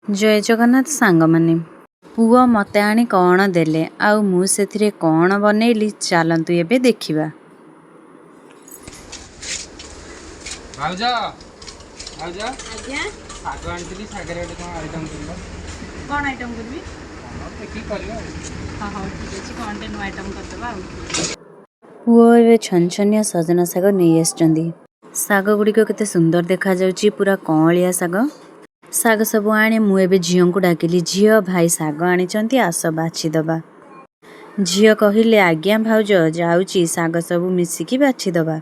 जय जगन्नाथ सांग माने पुओ मते आनी कौन देले आउ मु सेथिरे कौन बनेइली चलंतु एबे देखिबा। भाउजा भाउजा आज्ञा साग आंतली सागरे कोन आइटम करबो कौन आइटम करबी देखि करियो हां हां ठीक अछि कोन टे नो आइटम करतबा। पुओ एबे छनछनिया सजना साग नै आछचंदी। साग गुडी को केते सुंदर देखा जाउची, पूरा कौलिया साग। साग सब आने मु एबे झियो को डाकिली, झियो भाई साग आनी चंती आस बाछि दबा। झियो कहिले आज्ञा भाउज जाउची साग सब मिसिकी बाछि दबा।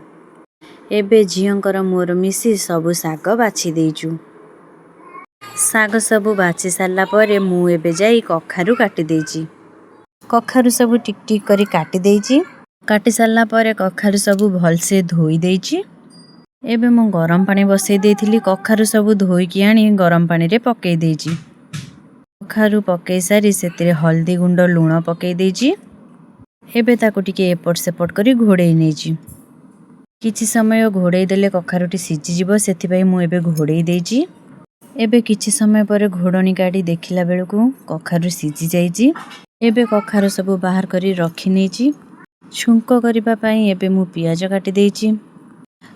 एबे झियोंकर मोर मिसी सब साग बाछि देइचु। साग सब बाछि सारला परे मु एबे जाई कखारु काटि देइची। कखारु सब टिक टिक करी काटि देइची। काटि सारला परे कखारु सब भलसे धोई देइची। एबे मु गरम पानी बसई देइथिली, कखारु सब धोई की आनी गरम पानी रे पकई देइची। कखारु पकई सारी सेतिरे हल्दी गुंड लूण पकई देइची। एबे ताको टिके एपट सेपट करी घोड़ेई नेइची। किछि समय घोड़ेई देले कखारुटी सिझी जिवो, सेथि पई मु एबे घोड़ेई देइची। एबे किछि समय परे घोड़नी काटी देखिला बेलकु कखारु सिझी जाइची। एबे कखारु सब बाहर करी रखी नेइची। छुंको करिबा पई एबे मु पियाज काटी देइची।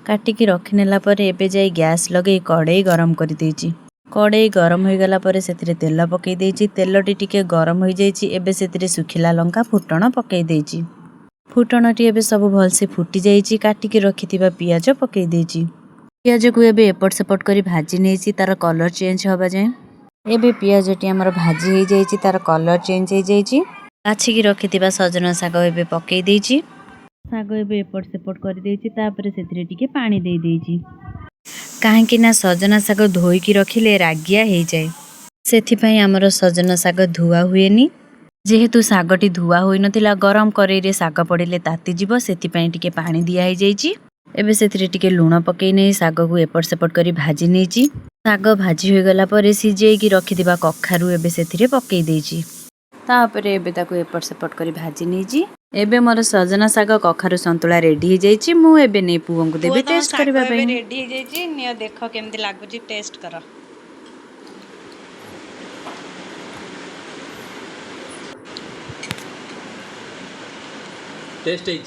काटिकी रखिनेला परे एबे जाई गैस लगे कड़ाई गरम करी देइची। कड़ाई गरम हो गला परे सेतिरे तेल पकई देइची। तेलटी टिके गरम हो जाइची। एबे सेतिरे सुखिला लंका फुटण पकई देइची। फुटणटी एबे सब भलसे फुटी जाइची। काटिकी रखिथिबा पियाज पकई देइची। पियाज को एबे एपट सेपट करी भाजी नेइची, तार कलर चेंज होबा जाय। एबे पियाजटी हमर भाजी हो जाइची, तार कलर चेंज हो जाइची। बाछिकी रखिथिबा सजना साग एबे पकई देइची। साग एबे एपट सेपट कर देइची। तापरे सेतिरे टिके पानी देई देइची। काहेकि ना सजना साग धोईकी रखिले रागिया हे जाय, सेथि पई हमर सजना साग धुआ हुएनी। जेहेतु सागटी धुआ होई नथिला, गरम करेई रे साग पड़िले ताती जिवो, सेथि पई टिके पानी दिया हे जाइची। एबे सेतिरे टिके लूण पकई नै साग को एपट सेपट करी भाजी नेइची। साग भाजी होई गला परे सिजेईकी रखिथिबा कखारु एबे सेतिरे पकई देइची। तापरे एबे ताको एपट सेपट करी भाजी नेइची। एबे मोर सजना साग कखारु संतुला रेडी हो जाइची। मु एबे नै पुओंकु देबे टेस्ट करबा पई। एबे रेडी हो जाइची, नियो देखो केमति लागुची, टेस्ट करो। टेस्ट है।